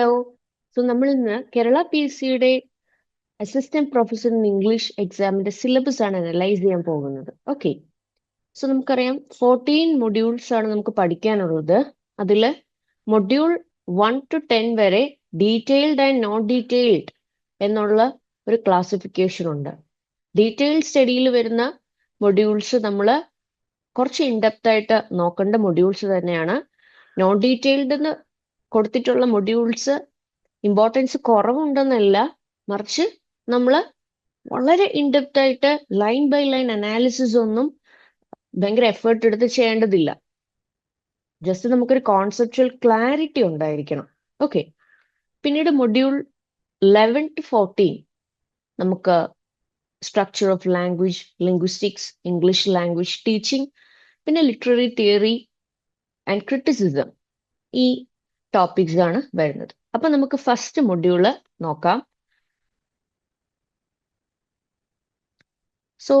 Hello. നമ്മൾ ഇന്ന് Kerala PSC assistant professor in English എക്സാമിന്റെ സിലബസ് ആണ് അനലൈസ് ചെയ്യാൻ പോകുന്നത്. ഓക്കെ, നമുക്കറിയാം 14 മൊഡ്യൂൾസ് ആണ് നമുക്ക് പഠിക്കാനുള്ളത്. അതിൽ മൊഡ്യൂൾ 1 to 10 വരെ ഡീറ്റെയിൽഡ് ആൻഡ് നോൺ ഡീറ്റെയിൽഡ് എന്നുള്ള ഒരു ക്ലാസിഫിക്കേഷൻ ഉണ്ട്. ഡീറ്റെയിൽഡ് സ്റ്റഡിയിൽ വരുന്ന മൊഡ്യൂൾസ് നമ്മൾ കുറച്ച് ഇൻഡെപ്ത് ആയിട്ട് നോക്കേണ്ട മൊഡ്യൂൾസ് തന്നെയാണ്. നോൺ ഡീറ്റെയിൽഡ് എന്ന് കൊടുത്തിട്ടുള്ള മൊഡ്യൂൾസ് ഇമ്പോർട്ടൻസ് കുറവുണ്ടെന്നല്ല, മറിച്ച് നമ്മൾ വളരെ ഇൻഡെപ്ത് ആയിട്ട് ലൈൻ ബൈ ലൈൻ അനാലിസിസ് ഒന്നും ഭയങ്കര എഫേർട്ട് എടുത്ത് ചെയ്യേണ്ടതില്ല. ജസ്റ്റ് നമുക്കൊരു കോൺസെപ്ച്വൽ ക്ലാരിറ്റി ഉണ്ടായിരിക്കണം. ഓക്കെ, പിന്നീട് മൊഡ്യൂൾ 11 to 14 നമുക്ക് structure of language, linguistics, English language teaching, പിന്നെ ലിറ്റററി തിയറി ആൻഡ് ക്രിറ്റിസിസം, ഈ ടോപ്പിക്സ് ആണ് വരുന്നത്. അപ്പൊ നമുക്ക് ഫസ്റ്റ് മൊഡ്യൂള് നോക്കാം. സോ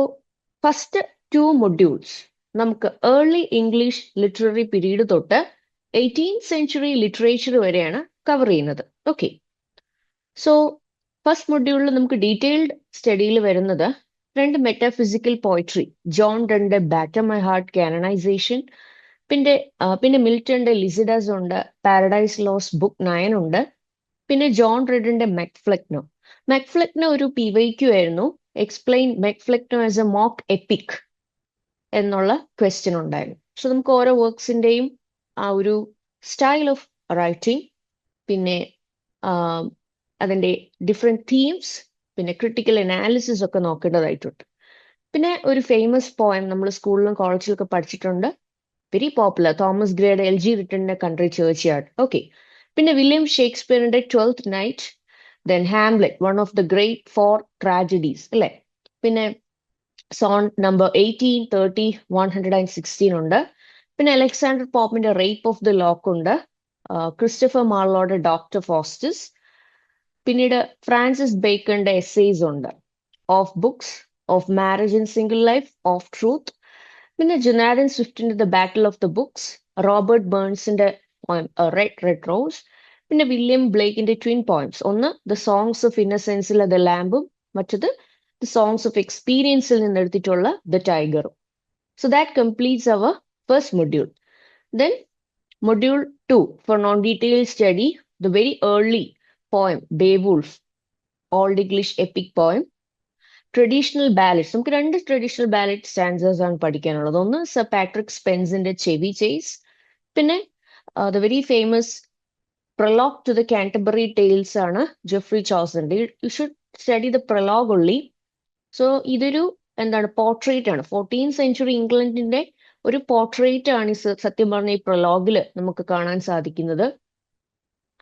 ഫസ്റ്റ് 2 മൊഡ്യൂൾസ് നമുക്ക് ഏർലി ഇംഗ്ലീഷ് ലിറ്റററി പീരീഡ് തൊട്ട് 18th സെഞ്ച്വറി ലിറ്ററേച്ചർ വരെയാണ് കവർ ചെയ്യുന്നത്. ഓക്കെ, സോ ഫസ്റ്റ് മൊഡ്യൂളിൽ നമുക്ക് ഡീറ്റെയിൽഡ് സ്റ്റഡിയിൽ വരുന്നത് 2 മെറ്റാഫിസിക്കൽ പോയിട്രി, ജോൺ ഡണ്ടെ ബാറ്റർ മൈ ഹാർട്ട് കാനണൈസേഷൻ, പിന്നെ മിൽട്ടന്റെ ലിസിഡസ് ഉണ്ട്, പാരഡൈസ് ലോസ് ബുക്ക് 9 ഉണ്ട്, പിന്നെ ജോൺ റെഡിന്റെ മെക്ഫ്ലെക്നോ ഒരു PYQ ആയിരുന്നു. Explain MacFlecknoe as a mock epic എന്നുള്ള ക്വസ്റ്റ്യൻ ഉണ്ടായിരുന്നു. സോ നമുക്ക് ഓരോ വർക്ക്സിന്റെയും ആ ഒരു സ്റ്റൈൽ ഓഫ് റൈറ്റിംഗ്, പിന്നെ അതിന്റെ ഡിഫറെന്റ് തീംസ്, പിന്നെ ക്രിട്ടിക്കൽ അനാലിസിസ് ഒക്കെ നോക്കേണ്ടതായിട്ടുണ്ട്. പിന്നെ ഒരു ഫേമസ് പോയം നമ്മൾ സ്കൂളിലും കോളേജിലൊക്കെ പഠിച്ചിട്ടുണ്ട്, വെരി പോപ്പുലർ, തോമസ് ഗ്രേയുടെ LG റിട്ടന്റെ കൺട്രി ചേർച്ച് യാർഡ്. ഓക്കെ, പിന്നെ വില്യം ഷേക്സ്പിയറിന്റെ 12th night, then Hamlet, one of the great 4 tragedies അല്ലെ. പിന്നെ സോൺ നമ്പർ 18, 30, 116 ഉണ്ട്. പിന്നെ അലക്സാണ്ടർ പോപ്പിന്റെ റേപ്പ് ഓഫ് ദ ലോക്ക് ഉണ്ട്. ക്രിസ്റ്റഫർ മാർലോയുടെ ഡോക്ടർ ഫോസ്റ്റസ്. പിന്നീട് ഫ്രാൻസിസ് ബേക്കറിന്റെ എസ്സേസ് ഉണ്ട്, of books, of marriage in single life, of truth. പിന്നെ ജൊനാഥൻ സ്വിഫ്റ്റിന്റെ the battle of the books, Robert ബേൺസിന്റെ poem red rose. പിന്നെ വില്യം ബ്ലേക്കിന്റെ ട്വിൻ പോയിംസ്, ഒന്ന് ദ സോങ്സ് ഓഫ് ഇന്നസെൻസിലെ ദ ലാമ്പും, മറ്റത് ദ സോങ്സ് ഓഫ് എക്സ്പീരിയൻസിൽ നിന്ന് എടുത്തിട്ടുള്ള ദ ടൈഗറും. So that completes our first module. Then module 2 for non detail study, the very early poem Beowulf, old English epic poem. Traditional ballads, നമുക്ക് 2 traditional ballot സ്റ്റാൻസേഴ്സ് ആണ് പഠിക്കാനുള്ളത്. ഒന്ന് സർ പാട്രിക് സ്പെൻസിന്റെ ചെവി ചേസ്, പിന്നെ the very famous prologue to the Canterbury Tales ആണ് Geoffrey ചോസറിന്റെ. You should study the prologue only. So ഇതൊരു portrait ആണ്, 14th century ഇംഗ്ലണ്ടിന്റെ ഒരു പോർട്രേറ്റ് ആണ് സത്യം പറഞ്ഞ ഈ പ്രൊലോഗില് നമുക്ക് കാണാൻ സാധിക്കുന്നത്.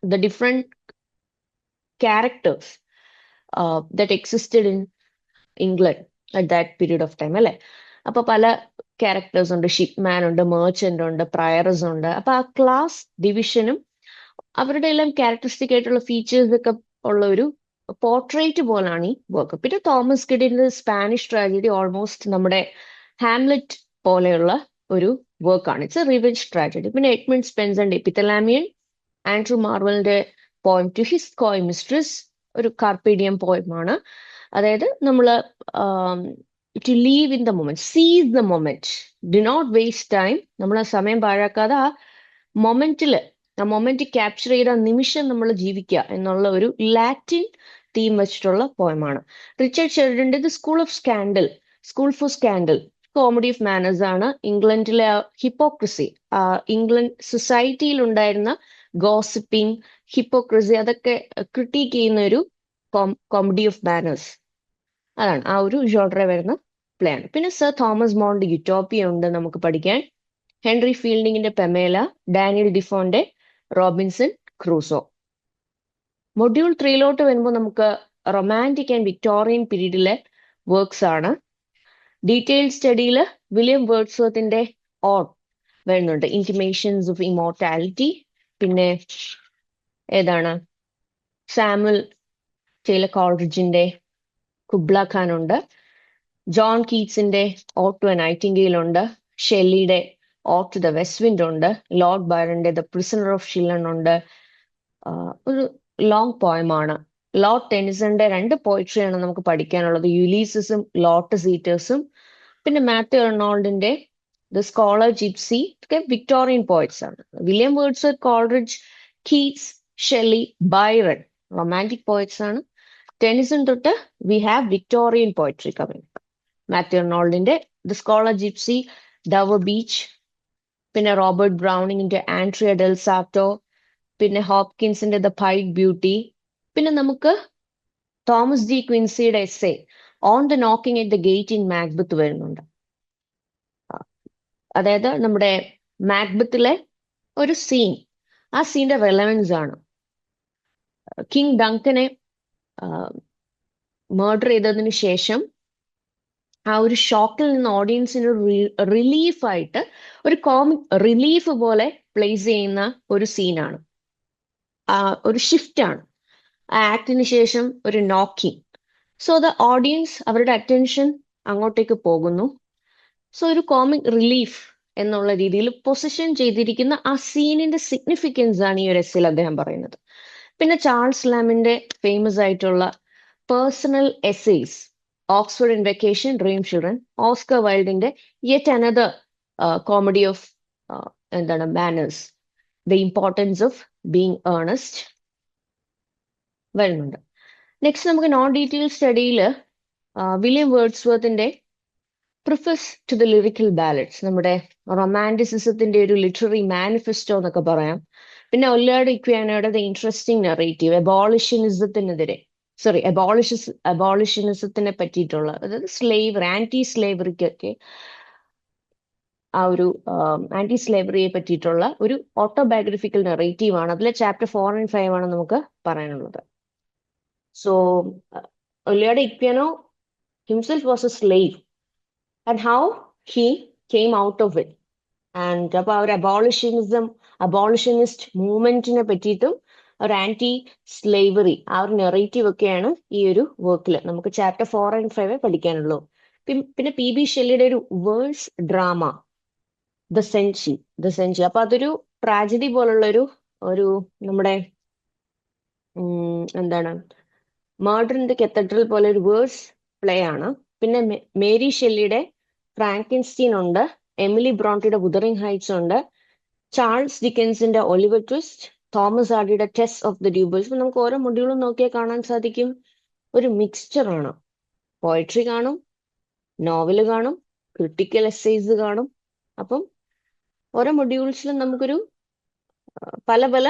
The different characters that existed in England at that period of time അല്ലെ. അപ്പൊ പല ക്യാരക്ടേഴ്സ് ഉണ്ട്, ഷിപ്മാൻ ഉണ്ട്, മെർച്ചന്റ് ഉണ്ട്, പ്രയറസ് ഉണ്ട്. അപ്പൊ ആ ക്ലാസ് ഡിവിഷനും അവരുടെ എല്ലാം ക്യാരക്ടറിസ്റ്റിക് ആയിട്ടുള്ള ഫീച്ചേഴ്സ് ഒക്കെ ഉള്ള ഒരു പോർട്രേറ്റ് പോലാണ് ഈ വർക്ക്. പിന്നെ തോമസ് കിഡിന്റെ സ്പാനിഷ് ട്രാജഡി ഓൾമോസ്റ്റ് നമ്മുടെ ഹാംലെറ്റ് പോലെയുള്ള ഒരു വർക്കാണ്. It's a revenge tragedy. പിന്നെ എഡ്മണ്ട് സ്പെൻസറിന്റെ എപ്പിത്തലാമിയൻ, ആൻഡ്രൂ മാർവലിന്റെ poem to his coy mistress ഒരു കാർപ്പീഡിയം പോയമാണ്. അതായത് നമ്മൾ to live in the moment, seize the moment, do not waste time. നമ്മൾ ആ സമയം പാഴാക്കാതെ ആ മൊമെന്റ് ക്യാപ്ചർ ചെയ്ത നിമിഷം നമ്മൾ ജീവിക്കുക എന്നുള്ള ഒരു ലാറ്റിൻ തീം വെച്ചിട്ടുള്ള പോയമാണ്. റിച്ചർഡ് ഷെറിഡന്റെ the school for scandal, comedy of manners ആണ്. ഇംഗ്ലണ്ടിലെ ഹിപ്പോക്രസി, ഇംഗ്ലണ്ട് സൊസൈറ്റിയിൽ ഉണ്ടായിരുന്ന ഗോസിപ്പിംഗ്, ഹിപ്പോക്രസി, അതൊക്കെ ക്രിട്ടീക്ക് ചെയ്യുന്ന ഒരു കോമഡി ഓഫ് മാനേഴ്സ്, അതാണ് ആ ഒരു ജോൺറ വരുന്ന പ്ലേ ആണ്. പിന്നെ സർ തോമസ് മോറിന്റെ യുട്ടോപ്പിയ ഉണ്ട് നമുക്ക് പഠിക്കാൻ. ഹെൻറി ഫീൽഡിങ്ങിന്റെ പെമേല, ഡാനിയൽ ഡിഫോന്റെ റോബിൻസൺ ക്രൂസോ. മൊഡ്യൂൾ 3 വരുമ്പോൾ നമുക്ക് റൊമാൻറ്റിക് ആൻഡ് വിക്ടോറിയൻ പീരീഡിലെ വർക്ക്സ് ആണ്. ഡീറ്റെയിൽ സ്റ്റഡിയിൽ വില്യം വേർഡ്സ്വർത്തിന്റെ ഓഡ് വരുന്നുണ്ട്, ഇന്റിമേഷൻസ് ഓഫ് ഇമോർട്ടാലിറ്റി. പിന്നെ ഏതാണ്, സാമുവൽ ടൈലർ കോൾറിഡ്ജിന്റെ കുബ്ല ഖാൻ ഉണ്ട്. ജോൺ കീറ്റ്സിന്റെ ഓഡ് ടു എ നൈറ്റിംഗെയിൽ ഉണ്ട്. ഷെല്ലിയുടെ ode to the west wind ഉണ്ട്. ലോർഡ് ബൈറന്റെ ദ പ്രിസണർ ഓഫ് ഷില്ലൺ ഉണ്ട്. ഒരു ലോങ് പോയമാണ്. ലോർഡ് ടെനിസന്റെ 2 പോയിട്രിയാണ് നമുക്ക് പഠിക്കാനുള്ളത്, യുലീസസും ലോട്ടസ് ഈറ്റേഴ്സും. പിന്നെ മാത്യു അർണോൾഡിന്റെ ദ സ്കോളർ ജിപ്സി ഒക്കെ വിക്ടോറിയൻ പോയിറ്റ്സ് ആണ്. William Wordsworth, Coleridge, Keats, Shelley, Byron romantic poets ആണ്. ടെനിസൺ തൊട്ട് we have Victorian poetry coming. Matthew അർണോൾഡിന്റെ the scholar gipsy, Dover beach, പിന്നെ റോബർട്ട് ബ്രൗണിങ്ങിന്റെ ആൻഡ്രിയ ഡെൽ സാറ്റോ, പിന്നെ ഹോപ്കിൻസിന്റെ ദ പൈറ്റ് ബ്യൂട്ടി, പിന്നെ നമുക്ക് തോമസ് ജി ക്വിൻസിയുടെ essay on the knocking at the gate in Macbeth വരുന്നുണ്ട്. അതായത് നമ്മുടെ മാക്ബത്തിലെ ഒരു സീൻ, ആ സീന്റെ റെലവൻസ് ആണ്. കിങ് ഡങ്കനെ മർഡർ ചെയ്തതിന് ശേഷം ആ ഒരു ഷോക്കിൽ നിന്ന് ഓഡിയൻസിന് റിലീഫായിട്ട് ഒരു കോമിക് റിലീഫ് പോലെ പ്ലേസ് ചെയ്യുന്ന ഒരു സീനാണ്, ഒരു ഷിഫ്റ്റ് ആണ്. ആ ആക്ടിന് ശേഷം ഒരു നോക്കിംഗ്. സോ ദ ഓഡിയൻസ് അവരുടെ അറ്റൻഷൻ അങ്ങോട്ടേക്ക് പോകുന്നു. സോ ഒരു കോമിക് റിലീഫ് എന്നുള്ള രീതിയിൽ പൊസിഷൻ ചെയ്തിരിക്കുന്ന ആ സീനിന്റെ സിഗ്നിഫിക്കൻസ് ആണ് ഈ ഒരു എസ്സിൽ അദ്ദേഹം പറയുന്നത്. പിന്നെ ചാൾസ് ലാമിന്റെ ഫേമസ് ആയിട്ടുള്ള personal essays, Oxford in vacation, dream children, Oscar വൈൽഡിന്റെ യെറ്റ് അനദർ കോമഡി ഓഫ് എന്താണ് manners, the importance of being earnest വരുന്നുണ്ട്. നെക്സ്റ്റ് നമുക്ക് നോൺ ഡീറ്റെയിൽ സ്റ്റഡിയിൽ വില്യം വേർഡ്സ്വർത്തിന്റെ preface to the lyrical ballads, നമ്മുടെ റൊമാൻറ്റിസിസത്തിന്റെ ഒരു ലിറ്റററി മാനിഫെസ്റ്റോ എന്നൊക്കെ പറയാം. പിന്നെ ഒല്ലാഡ് ഇക്വാനോയുടെ ദ ഇൻട്രസ്റ്റിംഗ് നെറേറ്റീവ്, അബോളിഷനിസത്തിനെ പറ്റിയിട്ടുള്ള, അതായത് സ്ലേവറി, ആന്റി സ്ലേവറിക്കൊക്കെ ആ ഒരു ആന്റി സ്ലേവറിയെ പറ്റിയിട്ടുള്ള ഒരു ഓട്ടോബയോഗ്രഫിക്കൽ നെറേറ്റീവ് ആണ്. അതിലെ ചാപ്റ്റർ 4 and 5 ആണ് നമുക്ക് പറയാനുള്ളത്. So Olaudah Equiano himself was a slave and how he came out of it. And അപ്പൊ ആ ഒരു അബോളിഷനിസ്റ്റ് മൂവ്മെന്റിനെ പറ്റിയിട്ടും ഒരു ആന്റി സ്ലേവറി ആ ഒരു നെറേറ്റീവ് ഒക്കെയാണ് ഈ ഒരു വർക്കിൽ. നമുക്ക് ചാപ്റ്റർ 4 and 5 പഠിക്കാനുള്ളൂ. പിന്നെ പി ബി ഷെല്ലിയുടെ ഒരു വേഴ്സ് ഡ്രാമ ദ സെഞ്ചി. അപ്പൊ അതൊരു ട്രാജഡി പോലുള്ള ഒരു നമ്മുടെ എന്താണ് മർഡർ ഇൻ ദ കത്തഡ്രൽ പോലെ ഒരു വേഴ്സ് പ്ലേ ആണ്. പിന്നെ മേരി ഷെല്ലിയുടെ ഫ്രാങ്കൻസ്റ്റീൻ ഉണ്ട്, എമിലി ബ്രോണ്ടിയുടെ വുദറിംഗ് ഹൈറ്റ്സ് ഉണ്ട്, ചാൾസ് ഡിക്കൻസിന്റെ ഒലിവർ ട്വിസ്റ്റ്, തോമസ് ആർഡിയുടെ ടെസ്റ്റ് ഓഫ് ദ ഡ്യൂബേഴ്സ്. നമുക്ക് ഓരോ മൊഡ്യൂളും നോക്കിയാൽ കാണാൻ സാധിക്കും ഒരു മിക്സ്ചർ ആണ്. പോയട്രി കാണും, നോവല് കാണും, ക്രിട്ടിക്കൽ എസ്സേസ് കാണും. അപ്പം ഓരോ മൊഡ്യൂൾസിലും നമുക്കൊരു പല പല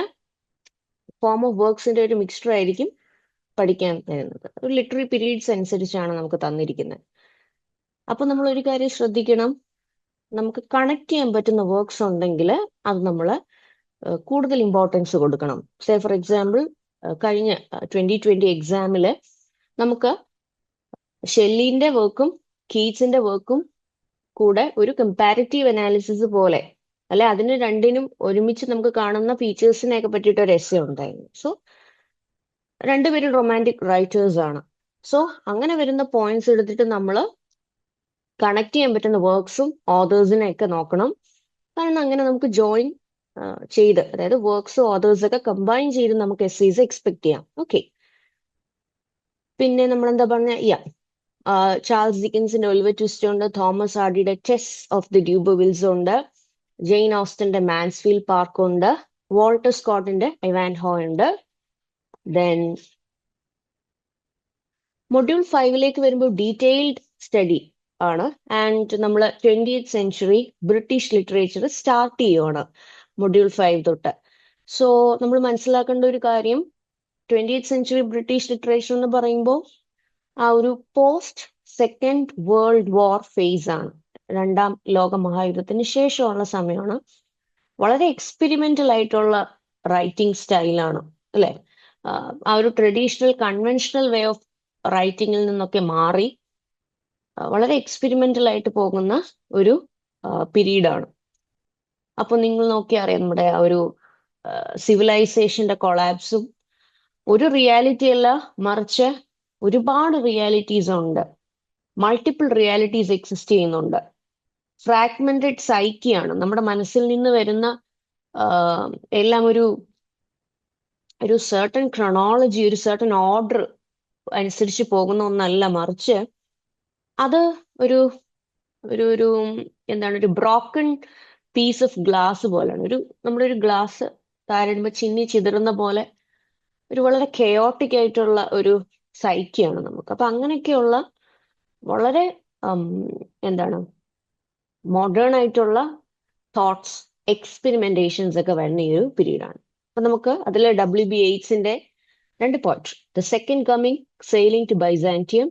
ഫോം ഓഫ് വർക്ക്സിന്റെ ഒരു മിക്സ്ചർ ആയിരിക്കും പഠിക്കാൻ തരുന്നത്. ഒരു ലിറ്റററി പീരീഡ്സ് അനുസരിച്ചാണ് നമുക്ക് തന്നിരിക്കുന്നത്. അപ്പൊ നമ്മൾ ഒരു കാര്യം ശ്രദ്ധിക്കണം, നമുക്ക് കണക്ട് ചെയ്യാൻ പറ്റുന്ന വർക്ക്സ് ഉണ്ടെങ്കിൽ അത് നമ്മൾ കൂടുതൽ ഇമ്പോർട്ടൻസ് കൊടുക്കണം. സേ ഫോർ എക്സാമ്പിൾ കഴിഞ്ഞ 2020 എക്സാമില് നമുക്ക് ഷെല്ലിന്റെ വർക്കും കീറ്റ്സിന്റെ വർക്കും കൂടെ ഒരു കമ്പാരിറ്റീവ് അനാലിസിസ് പോലെ, അല്ലെ അതിന് രണ്ടിനും ഒരുമിച്ച് നമുക്ക് കാണുന്ന ഫീച്ചേഴ്സിനെയൊക്കെ പറ്റിയിട്ട് ഒരു എസ്സേ ഉണ്ടായിരുന്നു. സോ രണ്ടുപേരും റൊമാൻറ്റിക് റൈറ്റേഴ്സ് ആണ്. സോ അങ്ങനെ വരുന്ന പോയിന്റ്സ് എടുത്തിട്ട് നമ്മൾ കണക്ട് ചെയ്യാൻ പറ്റുന്ന വർക്ക്സും ഓതേഴ്സിനെ ഒക്കെ നോക്കണം. കാരണം അങ്ങനെ നമുക്ക് ജോയിൻ ചെയ്ത്, അതായത് വർക്ക്സ് ഓതേഴ്സ് ഒക്കെ കമ്പൈൻ ചെയ്ത് നമുക്ക് എസ്സേസ് എക്സ്പെക്ട് ചെയ്യാം. ഓക്കെ, പിന്നെ നമ്മൾ എന്താ പറഞ്ഞ ചാൾസ് ഡിക്കൻസിന്റെ ഒലിവർ ട്വിസ്റ്റ് ഉണ്ട്, തോമസ് ഹാർഡിയുടെ ടെസ്റ്റ് ഓഫ് ദി ഡ്യൂബർവിൽസ് ഉണ്ട്, ജെയിൻ ഓസ്റ്റന്റെ മാൻസ്ഫീൽഡ് പാർക്ക് ഉണ്ട്, വാൾട്ടർ സ്കോട്ടിന്റെ ഇവാൻഹോ ഉണ്ട്. ദെൻ മൊഡ്യൂൾ 5 വരുമ്പോൾ ഡീറ്റെയിൽഡ് സ്റ്റഡി ആണ്. ആൻഡ് നമ്മൾ 20th century British literature start ചെയ്യുവാണ് മൊഡ്യൂൾ 5 തൊട്ട്. സോ നമ്മൾ മനസ്സിലാക്കേണ്ട ഒരു കാര്യം, 20th സെഞ്ച്വറി ബ്രിട്ടീഷ് ലിറ്ററേച്ചർ എന്ന് പറയുമ്പോൾ ആ ഒരു post second world war phase ആണ്, 2ാം ലോക മഹായുദ്ധത്തിന് ശേഷമുള്ള സമയമാണ്. വളരെ എക്സ്പെരിമെന്റൽ ആയിട്ടുള്ള റൈറ്റിംഗ് സ്റ്റൈലാണ്, അല്ലെ? ആ ഒരു ട്രഡീഷണൽ കൺവെൻഷണൽ വേ ഓഫ് റൈറ്റിംഗിൽ നിന്നൊക്കെ മാറി വളരെ എക്സ്പെരിമെന്റൽ ആയിട്ട് പോകുന്ന ഒരു പീരീഡാണ്. അപ്പൊ നിങ്ങൾ നോക്കിയാൽ അറിയാം, നമ്മുടെ ആ ഒരു സിവിലൈസേഷന്റെ കൊളാപ്സും ഒരു റിയാലിറ്റി അല്ല, മറിച്ച് ഒരുപാട് റിയാലിറ്റീസ് ഉണ്ട്, മൾട്ടിപ്പിൾ റിയാലിറ്റീസ് എക്സിസ്റ്റ് ചെയ്യുന്നുണ്ട്. ഫ്രാഗ്മെന്റഡ് സൈക്കിയാണ്, നമ്മുടെ മനസ്സിൽ നിന്ന് വരുന്ന എല്ലാം ഒരു ഒരു സർട്ടൺ ക്രൊണോളജി, ഒരു സർട്ടൺ ഓർഡർ അനുസരിച്ച് പോകുന്ന ഒന്നല്ല, മറിച്ച് അത് ഒരു ഒരു ഒരു എന്താണ്, ഒരു ബ്രോക്കൺ പീസ് ഓഫ് ഗ്ലാസ് പോലെയാണ്. നമ്മളൊരു ഗ്ലാസ് താരടുമ്പോൾ ചിന്നി ചിതറുന്ന പോലെ ഒരു വളരെ കെയോട്ടിക് ആയിട്ടുള്ള ഒരു സൈക്കിയാണ് നമുക്ക്. അപ്പൊ അങ്ങനെയൊക്കെയുള്ള വളരെ എന്താണ്, മോഡേൺ ആയിട്ടുള്ള തോട്ട്സ്, എക്സ്പെരിമെന്റേഷൻസ് ഒക്കെ വരുന്ന ഈ ഒരു പീരീഡാണ്. അപ്പൊ നമുക്ക് അതിൽ W.B. യേറ്റ്സിന്റെ 2 poetry, the second coming, sailing to Byzantium,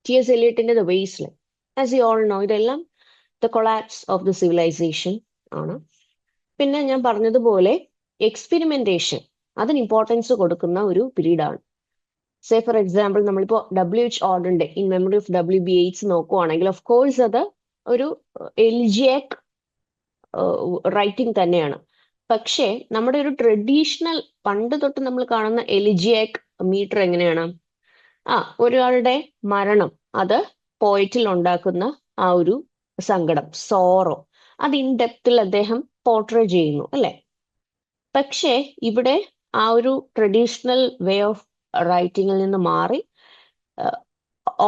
T.S. എലിയട്ടിന്റെ the waste land. As you all know, ഇതെല്ലാം the collapse of the civilization ആണ്. പിന്നെ ഞാൻ പറഞ്ഞതുപോലെ എക്സ്പെരിമെന്റേഷൻ, അതിന് ഇമ്പോർട്ടൻസ് കൊടുക്കുന്ന ഒരു പീരീഡാണ്. സേ ഫോർ എക്സാമ്പിൾ, നമ്മളിപ്പോ W.H. Auden in memory of W.B. Yeats നോക്കുവാണെങ്കിൽ, ഓഫ് കോഴ്സ് അത് ഒരു എലിജിയാക് റൈറ്റിംഗ് തന്നെയാണ്. പക്ഷേ നമ്മുടെ ഒരു ട്രഡീഷണൽ, പണ്ട് തൊട്ട് നമ്മൾ കാണുന്ന എലിജിയാക് മീറ്റർ എങ്ങനെയാണ്? ഒരാളുടെ മരണം, അത് പോയറ്റിൽ ഉണ്ടാക്കുന്ന ആ ഒരു സങ്കടം, സോറോ, അത് ഇൻ ഡെപ്തിൽ അദ്ദേഹം പോർട്രേ ചെയ്യുന്നു അല്ലെ. പക്ഷേ ഇവിടെ ആ ഒരു ട്രഡീഷണൽ വേ ഓഫ് റൈറ്റിംഗിൽ നിന്ന് മാറി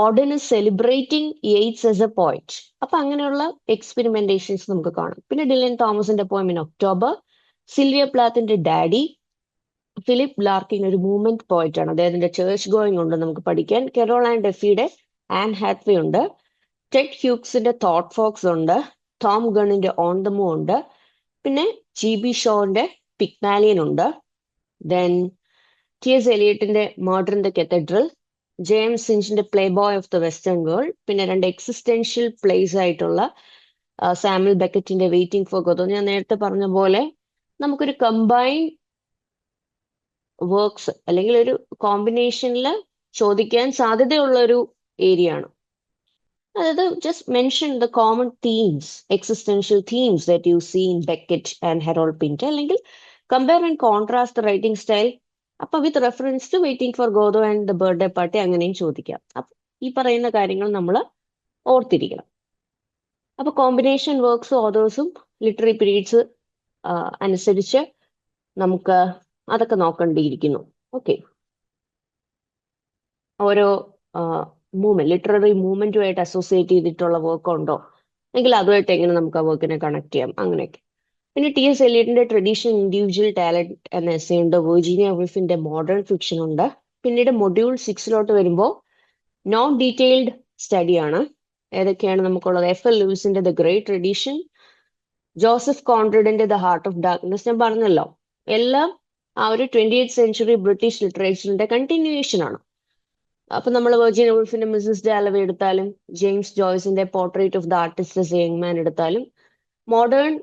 Auden is celebrating Yeats as a poet. അപ്പൊ അങ്ങനെയുള്ള എക്സ്പെരിമെന്റേഷൻസ് നമുക്ക് കാണാം. പിന്നെ ഡിലൻ തോമസിന്റെ പോയം ഇൻ ഒക്ടോബർ, സിൽവിയ പ്ലാത്തിന്റെ ഡാഡി, ഫിലിപ്പ് ലാർക്കിൻ ഒരു മൂവ്മെന്റ് പോയിന്റ് ആണ്, അദ്ദേഹത്തിന്റെ ചേർച്ച് ഗോയിങ് ഉണ്ട് നമുക്ക് പഠിക്കാൻ. കെറോൾ ഡെഫിയുടെ ആൻ ഹാത്വേ ഉണ്ട്, ടെഡ് ഹ്യൂക്സിന്റെ തോട്ട് ഫോക്സ് ഉണ്ട്, ടോം ഗണ്ണിന്റെ ഓൺ ദ മൂവ് ഉണ്ട്, പിന്നെ GB ഷോന്റെ പിക്മാലിയൻ ഉണ്ട്, ദെൻ T.S. എലിയട്ടിന്റെ murder in the cathedral, James സിഞ്ചിന്റെ playboy of the western world, പിന്നെ 2 എക്സിസ്റ്റൻഷ്യൽ പ്ലേസ് ആയിട്ടുള്ള സാമുവൽ ബെക്കറ്റിന്റെ വെയിറ്റിംഗ് ഫോർ ഗോദോ. ഞാൻ നേരത്തെ പറഞ്ഞ പോലെ നമുക്കൊരു കമ്പൈൻഡ് വർക്ക്സ് അല്ലെങ്കിൽ ഒരു കോമ്പിനേഷനിൽ ചോദിക്കാൻ സാധ്യതയുള്ള ഒരു ഏരിയ ആണ്. അതായത് just mention the common themes, existential themes that you see in Beckett and Harold Pinter, അല്ലെങ്കിൽ compare and contrast the writing style. അപ്പൊ with reference to waiting for Godot and the birthday party, അങ്ങനെയും ചോദിക്കാം. അപ്പൊ ഈ പറയുന്ന കാര്യങ്ങൾ നമ്മൾ ഓർത്തിരിക്കണം. അപ്പൊ കോമ്പിനേഷൻ വർക്ക്സും ഓതേഴ്സും ലിറ്റററി പീരീഡ്സ് അനുസരിച്ച് നമുക്ക് അതൊക്കെ നോക്കേണ്ടിയിരിക്കുന്നു. ഓക്കെ, ഓരോ മൂവ്മെന്റ്, ലിറ്റററി മൂവ്മെന്റുമായിട്ട് അസോസിയേറ്റ് ചെയ്തിട്ടുള്ള വർക്ക് ഉണ്ടോ, എങ്കിൽ അതുമായിട്ട് എങ്ങനെ നമുക്ക് ആ വർക്കിനെ കണക്ട് ചെയ്യാം, അങ്ങനെയൊക്കെ. പിന്നെ T.S. എലിയട്ടിന്റെ ട്രഡീഷണൽ ഇൻഡിവിജ്വൽ ടാലന്റ് എന്ന എസ്സേ ഉണ്ട്, വെർജീനിയ വുൾഫിന്റെ മോഡേൺ ഫിക്ഷൻ ഉണ്ട്. പിന്നീട് മൊഡ്യൂൾ 6 വരുമ്പോൾ നോൺ ഡീറ്റെയിൽഡ് സ്റ്റഡി ആണ്. ഏതൊക്കെയാണ് നമുക്കുള്ളത്? F.L. ലൂയിസിന്റെ ദ ഗ്രേറ്റ് ട്രഡീഷൻ, ജോസഫ് കോൺറഡിന്റെ ദ ഹാർട്ട് ഓഫ് ഡാർക്ക്നെസ്. ഞാൻ പറഞ്ഞല്ലോ, എല്ലാം ആ ഒരു 20th സെഞ്ചുറി ബ്രിട്ടീഷ് ലിറ്ററേച്ചറിന്റെ കണ്ടിന്യൂവേഷൻ ആണ്. അപ്പൊ നമ്മൾ വെർജീനിയ വുൾഫിന്റെ മിസ്സസ് ഡാലവേ എടുത്താലും, ജെയിംസ് ജോയ്സിന്റെ portrait of the artist as a young man എടുത്താലും, മോഡേൺ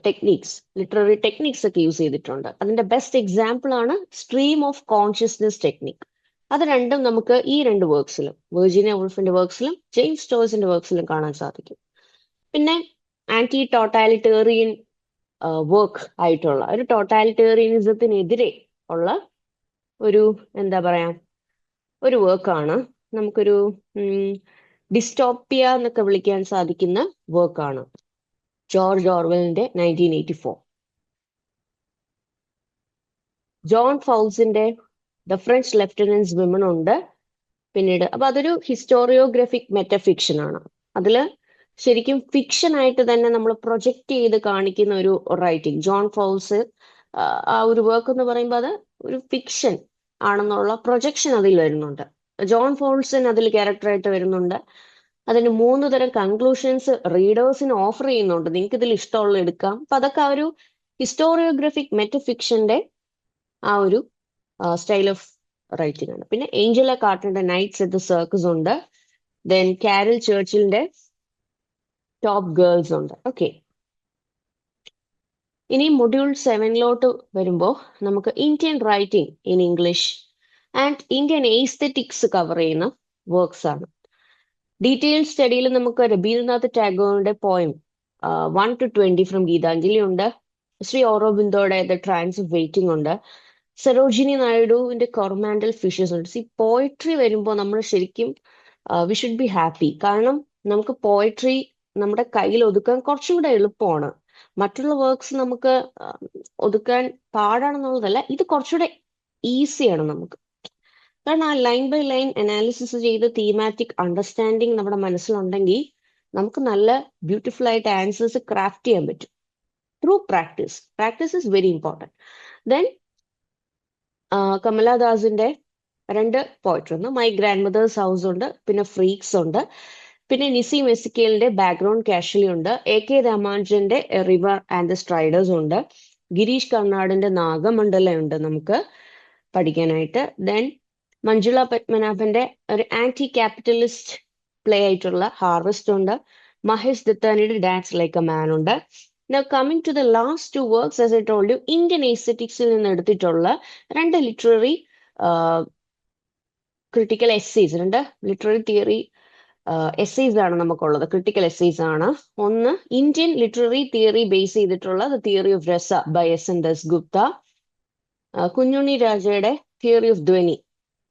ടെക്നിക്സ്, ലിറ്റററി ടെക്നിക്സ് ഒക്കെ യൂസ് ചെയ്തിട്ടുണ്ട്. അതിന്റെ ബെസ്റ്റ് എക്സാമ്പിൾ ആണ് സ്ട്രീം ഓഫ് കോൺഷ്യസ്നെസ് ടെക്നിക്. അത് രണ്ടും നമുക്ക് ഈ 2 വർക്ക്സിലും, വെർജീനിയ വുൾഫിന്റെ വർക്ക്സിലും ജെയിംസ് ജോയ്സിന്റെ വർക്ക്സിലും കാണാൻ സാധിക്കും. പിന്നെ ആന്റി ടോട്ടാലിറ്റേറിയൻ വർക്ക് ആയിട്ടുള്ള, ഒരു ടോട്ടാലിറ്റേറിയനിസത്തിനെതിരെ ഉള്ള ഒരു, എന്താ പറയാ, ഒരു വർക്കാണ്. നമുക്കൊരു ഡിസ്റ്റോപ്പിയ എന്നൊക്കെ വിളിക്കാൻ സാധിക്കുന്ന വർക്കാണ്, ജോർജ് ഓർവെലിന്റെ 1984. ജോൺ ഫൗൾസിന്റെ ദ ഫ്രഞ്ച് ലെഫ്റ്റനൻസ് വിമൺ ഉണ്ട്. പിന്നീട് അപ്പൊ അതൊരു ഹിസ്റ്റോറിയോഗ്രഫിക് മെറ്റഫിക്ഷൻ ആണ്. അതില് ശരിക്കും ഫിക്ഷൻ ആയിട്ട് തന്നെ നമ്മൾ പ്രൊജക്ട് ചെയ്ത് കാണിക്കുന്ന ഒരു റൈറ്റിംഗ്. ജോൺ ഫൗൾസ് ആ ഒരു വർക്ക് എന്ന് പറയുമ്പോൾ അത് ഒരു ഫിക്ഷൻ ആണെന്നുള്ള പ്രൊജക്ഷൻ അതിൽ വരുന്നുണ്ട്. ജോൺ ഫൗൾസൺ അതിൽ ക്യാരക്ടറായിട്ട് വരുന്നുണ്ട്. അതിന് 3 തരം കൺക്ലൂഷൻസ് റീഡേഴ്സിന് ഓഫർ ചെയ്യുന്നുണ്ട്, നിങ്ങൾക്ക് ഇതിൽ ഇഷ്ടമുള്ള എടുക്കാം. അപ്പൊ അതൊക്കെ ആ ഒരു ഹിസ്റ്റോറിയോഗ്രഫിക് മെറ്റഫിക്ഷന്റെ ആ ഒരു സ്റ്റൈൽ ഓഫ് റൈറ്റിംഗ് ആണ്. പിന്നെ ഏഞ്ചല കാർട്ടറിന്റെ നൈറ്റ്സ് അറ്റ് ദ സർക്കസ് ഉണ്ട്. ദെൻ കാരൽ ചേർച്ചിലിന്റെ ടോപ്പ് ഗേൾസ് ഉണ്ട്. ഓക്കെ, ഇനി മൊഡ്യൂൾ 7 വരുമ്പോൾ നമുക്ക് Indian writing in English and Indian aesthetics cover ചെയ്യുന്ന വർക്ക്സ് ആണ്. ഡീറ്റെയിൽ സ്റ്റഡിയിൽ നമുക്ക് രബീന്ദ്രനാഥ് ടാഗോറിന്റെ പോയം 1 to 20 ഫ്രം ഗീതാഞ്ജലി ഉണ്ട്. ശ്രീ ഓറോബിന്ദോയുടെ ദ ട്രാൻസ് ഓഫ് വെയിറ്റിംഗ് ഉണ്ട്. സരോജിനി നായിഡുവിന്റെ കൊറമാൻഡൽ ഫിഷസ് ഉണ്ട്. പോയട്രി വരുമ്പോൾ നമ്മൾ ശരിക്കും വി ഷുഡ് ബി ഹാപ്പി. കാരണം നമുക്ക് പോയട്രി നമ്മുടെ കയ്യിൽ ഒതുക്കാൻ കുറച്ചും കൂടെ എളുപ്പമാണ്. മറ്റുള്ള വർക്ക്സ് നമുക്ക് ഒതുക്കാൻ പാടാണെന്നുള്ളതല്ല, ഇത് കുറച്ചുകൂടെ ഈസിയാണ് നമുക്ക്. കാരണം ആ ലൈൻ ബൈ ലൈൻ അനാലിസിസ് ചെയ്ത് തീമാറ്റിക് അണ്ടർസ്റ്റാൻഡിങ് നമ്മുടെ മനസ്സിലുണ്ടെങ്കിൽ നമുക്ക് നല്ല ബ്യൂട്ടിഫുൾ ആയിട്ട് ആൻസേഴ്സ് ക്രാഫ്റ്റ് ചെയ്യാൻ പറ്റും through practice. Practice is very important. Then കമലാദാസിന്റെ 2 പോയട്രി ഉണ്ട്. മൈ ഗ്രാൻഡ് മദേഴ്സ് ഹൗസ് ഉണ്ട്, പിന്നെ ഫ്രീക്സ് ഉണ്ട്, പിന്നെ നിസീം എസിക്കേലിന്റെ ബാക്ക്ഗ്രൗണ്ട് കാഷ്വലി ഉണ്ട്, AK രാമാനുജന്റെ റിവർ ആൻഡ് ദ സ്ട്രൈഡേഴ്സ് ഉണ്ട്, ഗിരീഷ് കർണാടിന്റെ നാഗമണ്ഡല ഉണ്ട് നമുക്ക് പഠിക്കാനായിട്ട്. ദെൻ മഞ്ജുള പത്മനാഭന്റെ ഒരു ആന്റി ക്യാപിറ്റലിസ്റ്റ് പ്ലേ ആയിട്ടുള്ള ഹാർവെസ്റ്റ് ഉണ്ട്, മഹേഷ് ദത്താനിയുടെ ഡാൻസ് ലൈക്ക് എ മാൻ ഉണ്ട്. Now coming to the last 2 works, as I told you, Indian aesthetics-ൽ നിന്ന് എടുത്തിട്ടുള്ള 2 literary critical essays, 2 literary theory essays ആണ് നമുക്കുള്ളത്, ക്രിട്ടിക്കൽ എസ്സേസ് ആണ്. ഒന്ന് ഇന്ത്യൻ ലിറ്റററി തിയറി ബേസ് ചെയ്തിട്ടുള്ള the theory of rasa by SN Dasgupta, Kunjunni രാജയുടെ theory of dhvani.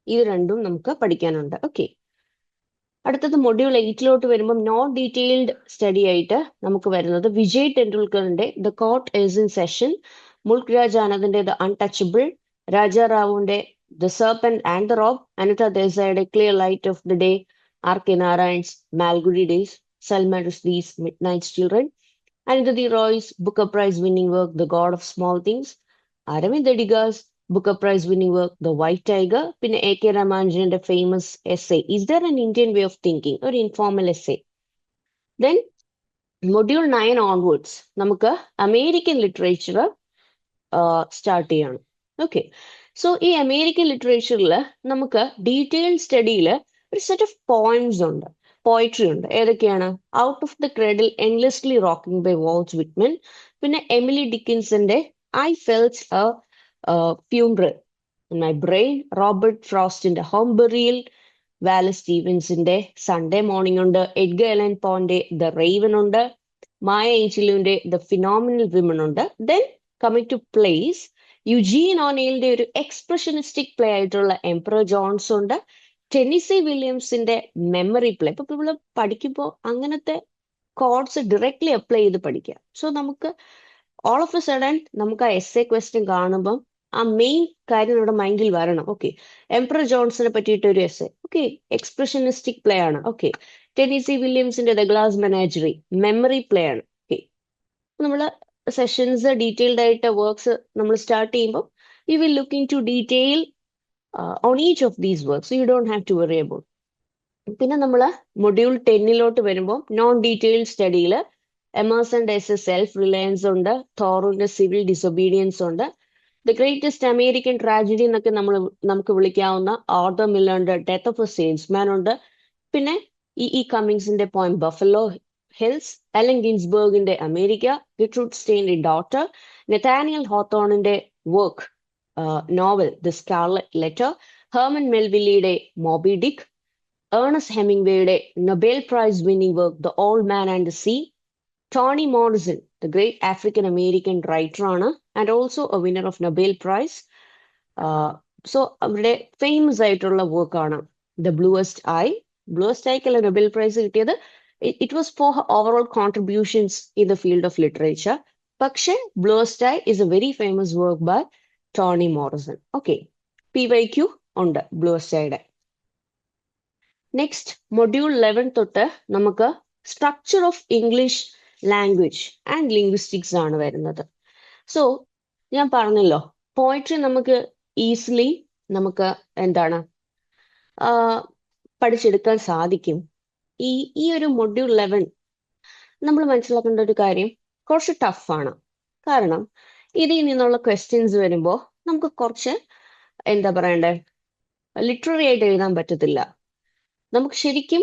ഇത് രണ്ടും നമുക്ക് പഠിക്കാനുണ്ട്. ഓക്കെ, അടുത്തത് മൊഡ്യൂൾ 8 വരുമ്പം നോൺ ഡീറ്റെയിൽഡ് സ്റ്റഡി ആയിട്ട് നമുക്ക് വരുന്നത് വിജയ് ടെണ്ടുൽക്കറിന്റെ the court is in session, Mulk Raj ആനന്ദിന്റെ ദ അൺടച്ചബിൾ, രാജാ റാവുവിന്റെ the serpent and the rope, Anita ദേശായിയുടെ clear light of the day, RK Narayan's Malgudi days, Salman Rushdie's midnight's children, അനിരുദ്ധി Roy's Booker Prize winning work the god of small things, Aravind Adiga's Booker Prize winning work the white tiger, പിന്നെ AK രാമാനുജന്റെ famous essay is there an Indian way of thinking, ഒരു informal essay. Then module 9 onwards നമുക്ക് American literature start ചെയ്യണം. Okay, so ഈ അമേരിക്കൻ ലിറ്ററേച്ചറിൽ നമുക്ക് detail സ്റ്റഡിയിൽ ഒരു സെറ്റ് ഓഫ് പോയിംസ് ഉണ്ട്, പോയിട്രി ഉണ്ട്. ഏതൊക്കെയാണ്? Out of the cradle endlessly rocking by Walt Whitman, പിന്നെ എമിലി ഡിക്കിൻസന്റെ I felt a funeral in my brain, Robert ഫ്രോസ്റ്റിന്റെ ഹോം ബെറിയൽ, വാലസ് സ്റ്റീവൻസിന്റെ സൺഡേ മോർണിംഗ് ഉണ്ട്, എഡ്ഗർ അലൻ പോന്റെ ദ റേവൻ ഉണ്ട്, മായ ഏഞ്ചലുവിന്റെ ദ ഫിനോമിനൽ വിമൺ ഉണ്ട്. Then coming to place, Eugene ഓനെയിലിന്റെ ഒരു എക്സ്പ്രഷനിസ്റ്റിക് പ്ലേ ആയിട്ടുള്ള എംപറർ ജോൺസ് ഉണ്ട്, ടെന്നിസി വില്യംസിന്റെ മെമ്മറി പ്ലേ. ഇപ്പൊ നമ്മൾ പഠിക്കുമ്പോൾ അങ്ങനത്തെ കോഡ്സ് ഡയറക്ട്ലി അപ്ലൈ ചെയ്ത് പഠിക്കാം. സോ നമുക്ക് ഓൾ ഓഫ് എ സഡൻ നമുക്ക് ആ എസ്സേ ക്വസ്റ്റ്യൻ കാണുമ്പം ആ മെയിൻ കാര്യം നമ്മുടെ മൈൻഡിൽ വരണം. ഓക്കെ, എംപറർ ജോൺസിനെ പറ്റിയിട്ട് ഒരു എസ്സേ, ഓക്കെ, എക്സ്പ്രഷനിസ്റ്റിക് പ്ലേ ആണ്. ഓക്കെ, ടെന്നിസി വില്യംസിന്റെ the glass menagerie memory play ആണ്. ഓക്കെ, നമ്മൾ സെഷൻസ് ഡീറ്റെയിൽഡ് ആയിട്ട് വർക്ക്സ് നമ്മൾ സ്റ്റാർട്ട് ചെയ്യുമ്പോൾ you will look into detail on each of these works, you don't have to worry about. പിന്നെ നമ്മൾ module 10 വരുമ്പോൾ നോൺ ഡീറ്റെയിൽ സ്റ്റഡിയിൽ എമേഴ്സന്റെ സെൽഫ് റിലയൻസ് ഉണ്ട്, തോറിന്റെ സിവിൽ ഡിസൊബീഡിയൻസ് ഉണ്ട്, ദ ഗ്രേറ്റസ്റ്റ് അമേരിക്കൻ ട്രാജഡി എന്നൊക്കെ നമുക്ക് വിളിക്കാവുന്ന ആർതർ മില്ലറിന്റെ ഡെത്ത് ഓഫ് എ സെയിൽസ്മാൻ ഉണ്ട്, പിന്നെ ഇ കമ്മിങ്സിന്റെ പോയിം ബഫലോ ഹിൽസ്, അലൻ ഗിൻസ്ബർഗിന്റെ അമേരിക്ക, ഗെർട്രൂഡ് സ്റ്റെയിന്റെ ഡോട്ടർ, നെഥാനിയൽ ഹോത്തോണിന്റെ work novel the scarlet letter, Herman മെൽവില്ലിയുടെ മോബി ഡിക്ക്, ഏർണസ്റ്റ് ഹെമിംഗ്വേയുടെ Nobel Prize winning work the old man and the sea, Toni Morrison the great African American writer ആണ് and also a winner of Nobel Prize. So അവരുടെ famous ആയിട്ടുള്ള വർക്കാണ് the bluest eye. Bluest ഐക്കല്ല Nobel Prize കിട്ടിയത്, it was four overall contributions in the field of literature. പക്ഷെ bluest eye is a very famous work by Toni Morrison. Okay, PYQ ഉണ്ട് bluest ഐയുടെ. Next module 11 തൊട്ട് നമുക്ക് structure of English language and linguistics ആണ് വരുന്നത്. So ഞാൻ പറഞ്ഞല്ലോ, poetry നമുക്ക് ഈസിലി നമുക്ക് എന്താണ് പഠിച്ചെടുക്കാൻ സാധിക്കും. ഈ ഒരു മൊഡ്യൂൾ 11 നമ്മൾ മനസ്സിലാക്കേണ്ട ഒരു കാര്യം കുറച്ച് ടഫാണ്. കാരണം ഇതിൽ നിന്നുള്ള ക്വസ്റ്റ്യൻസ് വരുമ്പോൾ നമുക്ക് കുറച്ച് എന്താ പറയണ്ടേ, ലിറ്റററി ആയിട്ട് എഴുതാൻ പറ്റത്തില്ല. നമുക്ക് ശരിക്കും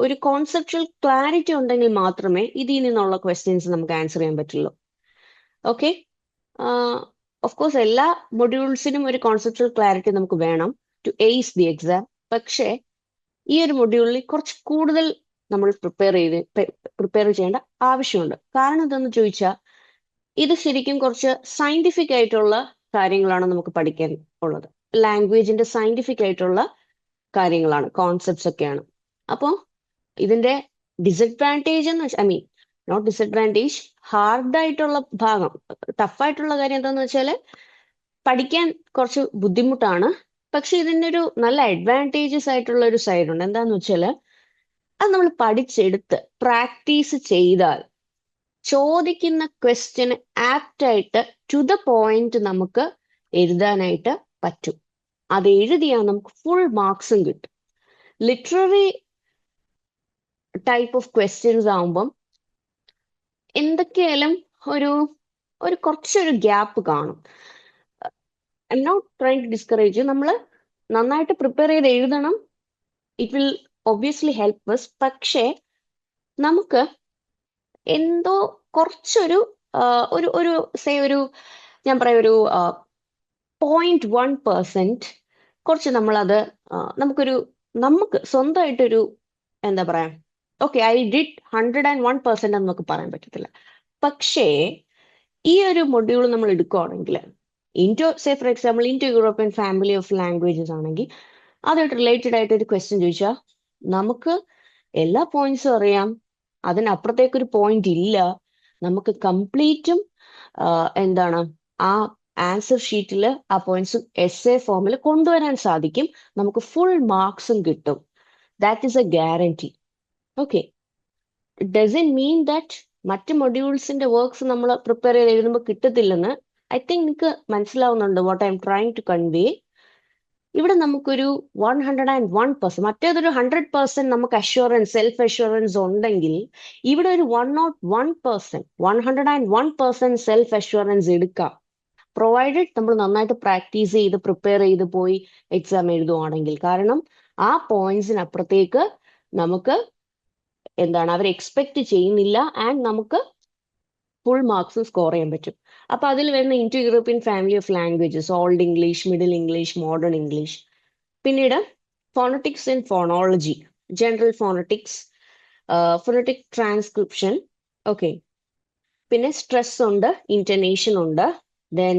ഒരു കോൺസെപ്ച്വൽ ക്ലാരിറ്റി ഉണ്ടെങ്കിൽ മാത്രമേ ഇതിൽ നിന്നുള്ള ക്വസ്റ്റ്യൻസ് നമുക്ക് ആൻസർ ചെയ്യാൻ പറ്റുള്ളൂ. ഓക്കെ, ഓഫ് കോഴ്സ് എല്ലാ മൊഡ്യൂൾസിനും ഒരു കോൺസെപ്ച്വൽ ക്ലാരിറ്റി നമുക്ക് വേണം ടു എയ്സ് ദി എക്സാം. പക്ഷേ ഈ ഒരു മൊഡ്യൂളിൽ കുറച്ച് കൂടുതൽ നമ്മൾ പ്രിപ്പയർ ചെയ്യേണ്ട ആവശ്യമുണ്ട്. കാരണം എന്താണെന്ന് ചോദിച്ചാൽ ഇത് ശരിക്കും കുറച്ച് സയന്റിഫിക് ആയിട്ടുള്ള കാര്യങ്ങളാണ് നമുക്ക് പഠിക്കാൻ ഉള്ളത്. ലാംഗ്വേജിന്റെ സയന്റിഫിക് ആയിട്ടുള്ള കാര്യങ്ങളാണ്, കോൺസെപ്റ്റ്സ് ഒക്കെയാണ്. അപ്പോൾ ഇതിന്റെ ഡിസഡ്വാൻറ്റേജ് എന്ന് വെച്ചാൽ, നോട്ട് ഡിസഡ്വാൻറ്റേജ്, ഹാർഡായിട്ടുള്ള ഭാഗം, ടഫായിട്ടുള്ള കാര്യം എന്താന്ന് വെച്ചാൽ പഠിക്കാൻ കുറച്ച് ബുദ്ധിമുട്ടാണ്. പക്ഷെ ഇതിൻ്റെ ഒരു നല്ല അഡ്വാൻറ്റേജസ് ആയിട്ടുള്ള ഒരു സൈഡ് ഉണ്ട്. എന്താന്ന് വെച്ചാൽ അത് നമ്മൾ പഠിച്ചെടുത്ത് പ്രാക്ടീസ് ചെയ്താൽ ചോദിക്കുന്ന ക്വസ്റ്റ്യന് ആപ്റ്റായിട്ട് ടു ദ പോയിന്റ് നമുക്ക് എഴുതാനായിട്ട് പറ്റും. അത് എഴുതിയാൽ നമുക്ക് ഫുൾ മാർക്സും കിട്ടും. ലിറ്റററി ടൈപ്പ് ഓഫ് ക്വസ്റ്റ്യൻസ് ആവുമ്പം എന്തൊക്കെയായാലും ഒരു ഒരു കുറച്ചൊരു ഗ്യാപ്പ് കാണും. I'm not trying to discourage. നമ്മൾ നന്നായിട്ട് പ്രിപ്പയർ ചെയ്ത് എഴുതണം. It will obviously help us. പക്ഷേ നമുക്ക് എന്തോ കുറച്ചൊരു ഒരു ഒരു സേ ഒരു ഞാൻ പറയാം ഒരു 0.1% കുറച്ച് നമ്മളത് നമുക്ക് സ്വന്തമായിട്ടൊരു എന്താ പറയാ, ഓക്കെ ഐ ഡിഡ് 101% എന്ന് നമുക്ക് പറയാൻ പറ്റത്തില്ല. പക്ഷേ ഈ ഒരു മൊഡ്യൂൾ നമ്മൾ എടുക്കുകയാണെങ്കിൽ for example Indo European family of languages ആണെങ്കിൽ അതായിട്ട് റിലേറ്റഡ് ആയിട്ട് ഒരു ക്വസ്റ്റ്യൻ ചോദിച്ചാൽ നമുക്ക് എല്ലാ പോയിന്റ്സും അറിയാം, അതിനപ്പുറത്തേക്കൊരു പോയിന്റ് ഇല്ല. നമുക്ക് കംപ്ലീറ്റും എന്താണ് ആ ആൻസർ ഷീറ്റിൽ ആ പോയിന്റ്സും എസ്സേ ഫോമിൽ കൊണ്ടുവരാൻ സാധിക്കും. നമുക്ക് ഫുൾ മാർക്സും കിട്ടും. That is A guarantee. Okay, doesn't mean that മറ്റ് മൊഡ്യൂൾസിന്റെ വർക്ക്സ് നമ്മൾ പ്രിപ്പയർ ചെയ്ത് എഴുതുമ്പോൾ കിട്ടത്തില്ലെന്ന്. ഐ തിങ്ക് നിങ്ങൾക്ക് മനസ്സിലാവുന്നുണ്ട് what I am trying to convey. ഇവിടെ നമുക്കൊരു 101%, മറ്റേതൊരു 100% നമുക്ക് അഷ്വറൻസ്, സെൽഫ് അഷ്വറൻസ് ഉണ്ടെങ്കിൽ ഇവിടെ ഒരു 101% സെൽഫ് അഷ്വറൻസ് എടുക്കാം. പ്രൊവൈഡഡ് നമ്മൾ നന്നായിട്ട് പ്രാക്ടീസ് ചെയ്ത് പ്രിപ്പയർ ചെയ്ത് പോയി എക്സാം എഴുതുവാണെങ്കിൽ. കാരണം ആ പോയിന്റ്സിനപ്പുറത്തേക്ക് നമുക്ക് എന്താണ് അവർ എക്സ്പെക്ട് ചെയ്യുന്നില്ല ആൻഡ് നമുക്ക് ഫുൾ മാർക്സും സ്കോർ ചെയ്യാൻ പറ്റും. അപ്പൊ അതിൽ വരുന്ന Indo European family of languages, old English, middle English, modern English, പിന്നീട് phonetics and phonology, general phonetics, phonetic transcription, okay, പിന്നെ സ്ട്രെസ് ഉണ്ട്, ഇന്റർനേഷൻ ഉണ്ട്. ദെൻ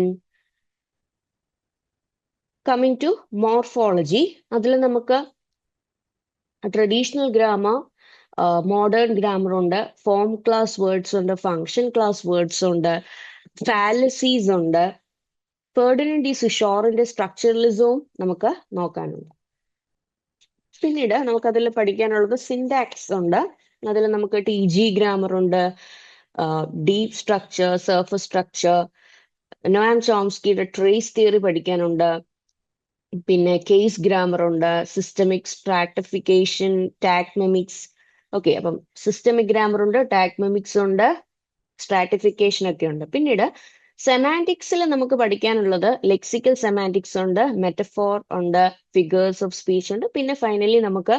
കമ്മിങ് ടു മോർഫോളജി, അതിൽ നമുക്ക് ട്രഡീഷണൽ ഗ്രാമർ, മോഡേൺ ഗ്രാമർ ഉണ്ട്, ഫോം ക്ലാസ് വേർഡ്സ് ഉണ്ട്, function class words ഉണ്ട്, fallacies ഉണ്ട്, ഫെർഡിനൻഡ് ഡി സുഷോറിന്റെ സ്ട്രക്ചറലിസവും നമുക്ക് നോക്കാനുണ്ട്. പിന്നീട് നമുക്ക് അതിൽ പഠിക്കാനുള്ളത് സിൻടാക്സ് ഉണ്ട്. അതിൽ നമുക്ക് TG ഗ്രാമർ ഉണ്ട്, deep structure, surface structure, Noam ചോംസ്കിയുടെ ട്രേസ് തിയറി പഠിക്കാനുണ്ട്. പിന്നെ കേസ് ഗ്രാമർ ഉണ്ട്, സിസ്റ്റമിക് സ്ട്രാറ്റിഫിക്കേഷൻ, ടാക്മെമിക്സ്. ഓക്കെ, അപ്പം സിസ്റ്റമിക് ഗ്രാമർ ഉണ്ട്, ടാക്മെമിക്സ് ഉണ്ട്, സ്ട്രാറ്റിഫിക്കേഷൻ ഒക്കെ ഉണ്ട്. പിന്നീട് സെമാൻറ്റിക്സിൽ നമുക്ക് പഠിക്കാനുള്ളത് ലെക്സിക്കൽ സെമാൻറ്റിക്സ് ഉണ്ട്, മെറ്റഫോർ ഉണ്ട്, ഫിഗേഴ്സ് ഓഫ് സ്പീച്ച് ഉണ്ട്. പിന്നെ ഫൈനലി നമുക്ക്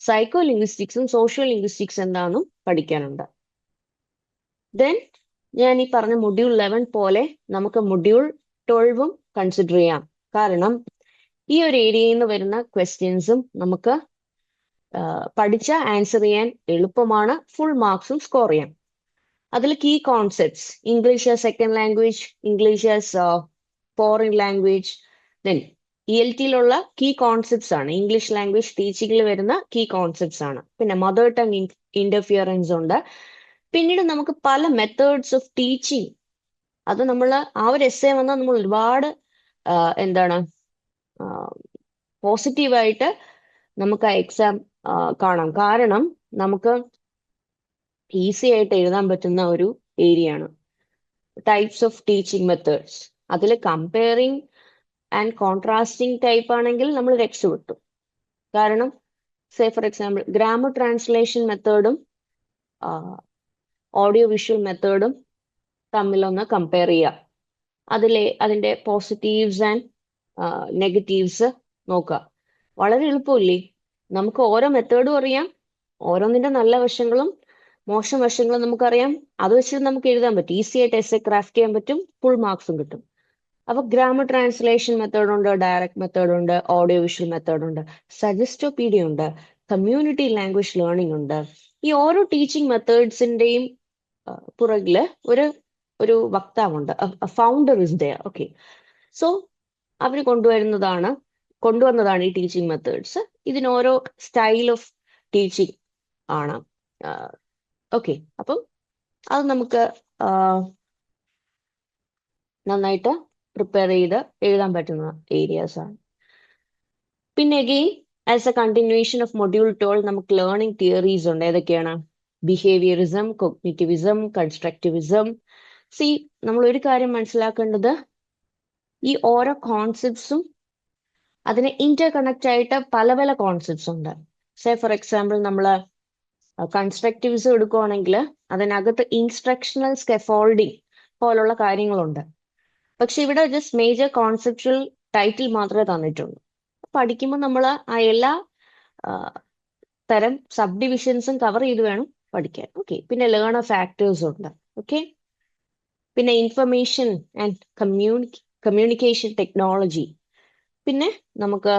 സൈക്കോ ലിംഗ്വിസ്റ്റിക്സും സോഷ്യൽ ലിംഗ്വിസ്റ്റിക്സ് എന്താണെന്നും പഠിക്കാനുണ്ട്. ദെൻ ഞാൻ ഈ പറഞ്ഞ മൊഡ്യൂൾ 11 പോലെ നമുക്ക് മൊഡ്യൂൾ 12ഉം കൺസിഡർ ചെയ്യാം. കാരണം ഈ ഒരു ഏരിയയിൽ നിന്ന് വരുന്ന ക്വസ്റ്റ്യൻസും നമുക്ക് പഠിച്ച ആൻസർ ചെയ്യാൻ എളുപ്പമാണ്, ഫുൾ മാർക്സും സ്കോർ ചെയ്യാം. അതിൽ key concepts, English as second language, English as foreign language, then ELTയിലുള്ള കീ കോൺസെപ്റ്റ്സ് ആണ്, ഇംഗ്ലീഷ് ലാംഗ്വേജ് ടീച്ചിങ്ങിൽ വരുന്ന കീ കോൺസെപ്റ്റ്സ് ആണ്. പിന്നെ മദർ ടങ് ഇന്റർഫിയറൻസ് ഉണ്ട്. പിന്നീട് നമുക്ക് പല മെത്തേഡ്സ് ഓഫ് ടീച്ചിങ്, അത് നമ്മൾ ആ ഒരു എസ്സേ വന്നാൽ നമ്മൾ ഒരുപാട് എന്താണ് പോസിറ്റീവായിട്ട് നമുക്ക് ആ എക്സാം കാണാം. കാരണം നമുക്ക് ഈസി ആയിട്ട് എഴുതാൻ പറ്റുന്ന ഒരു ഏരിയ ആണ്. ടൈപ്സ് ഓഫ് ടീച്ചിങ് മെത്തേഡ്സ്, അതിൽ കമ്പയറിങ് ആൻഡ് കോൺട്രാസ്റ്റിംഗ് ടൈപ്പ് ആണെങ്കിൽ നമ്മൾ രക്ഷപ്പെട്ടു. കാരണം ഫോർ എക്സാമ്പിൾ ഗ്രാമർ ട്രാൻസ്ലേഷൻ മെത്തേഡും ഓഡിയോ വിഷ്വൽ മെത്തേഡും തമ്മിലൊന്ന് കമ്പയർ ചെയ്യാം. അതിന്റെ പോസിറ്റീവ്സ് ആൻഡ് നെഗറ്റീവ്സ് നോക്കുക. വളരെ എളുപ്പമില്ലേ? നമുക്ക് ഓരോ മെത്തേഡും അറിയാം, ഓരോന്നിന്റെ നല്ല വശങ്ങളും മോശം വശങ്ങളും നമുക്കറിയാം. അത് വെച്ച് നമുക്ക് എഴുതാൻ പറ്റും, ഈസി ആയിട്ട് എസ്സേ ക്രാഫ്റ്റ് ചെയ്യാൻ പറ്റും, ഫുൾ മാർക്സും കിട്ടും. അപ്പൊ ഗ്രാമർ ട്രാൻസ്ലേഷൻ മെത്തേഡ് ഉണ്ട്, ഡയറക്റ്റ് മെത്തേഡ് ഉണ്ട്, ഓഡിയോ വിഷ്വൽ മെത്തേഡ് ഉണ്ട്, സജസ്റ്റോപീഡിയ ഉണ്ട്, കമ്മ്യൂണിറ്റി ലാംഗ്വേജ് ലേണിംഗ് ഉണ്ട്. ഈ ഓരോ ടീച്ചിങ് മെത്തേഡ്സിന്റെയും പുറകില് ഒരു വക്താവുണ്ട്, founder is there. Okay, so അവർ കൊണ്ടുവന്നതാണ് ഈ ടീച്ചിങ് മെത്തേഡ്സ്. ഇതിന് ഓരോ സ്റ്റൈൽ ഓഫ് ടീച്ചിങ് ആണ്. ഓക്കെ, അപ്പം അത് നമുക്ക് നന്നായിട്ട് പ്രിപ്പയർ ചെയ്ത് എഴുതാൻ പറ്റുന്ന ഏരിയാസ് ആണ്. പിന്നെ again as a continuation of module 12 നമുക്ക് ലേണിംഗ് തിയറീസ് ഉണ്ട്. ഏതൊക്കെയാണ്? Behaviourism, cognitivism, constructivism. നമ്മൾ ഒരു കാര്യം മനസ്സിലാക്കേണ്ടത്, ഈ ഓരോ കോൺസെപ്റ്റ്സും അതിനെ ഇന്റർ കണക്ട് ആയിട്ട് പല പല കോൺസെപ്റ്റ്സ് ഉണ്ട്. ഫോർ എക്സാമ്പിൾ നമ്മൾ കൺസ്ട്രക്റ്റിവിസം എടുക്കുവാണെങ്കിൽ അതിനകത്ത് ഇൻസ്ട്രക്ഷണൽ സ്കെഫോൾഡിങ് പോലുള്ള കാര്യങ്ങളുണ്ട്. പക്ഷെ ഇവിടെ ജസ്റ്റ് മേജർ കോൺസെപ്റ്റുവൽ ടൈറ്റിൽ മാത്രമേ തന്നിട്ടുള്ളൂ. പഠിക്കുമ്പോൾ നമ്മൾ ആ എല്ലാ തരം സബ് ഡിവിഷൻസും കവർ ചെയ്ത് വേണം പഠിക്കാൻ. ഓക്കെ. പിന്നെ ലേണർ ഫാക്ടേഴ്സ് ഉണ്ട്. ഓക്കെ. പിന്നെ ഇൻഫർമേഷൻ ആൻഡ് കമ്മ്യൂണിക്കേഷൻ ടെക്നോളജി. പിന്നെ നമുക്ക്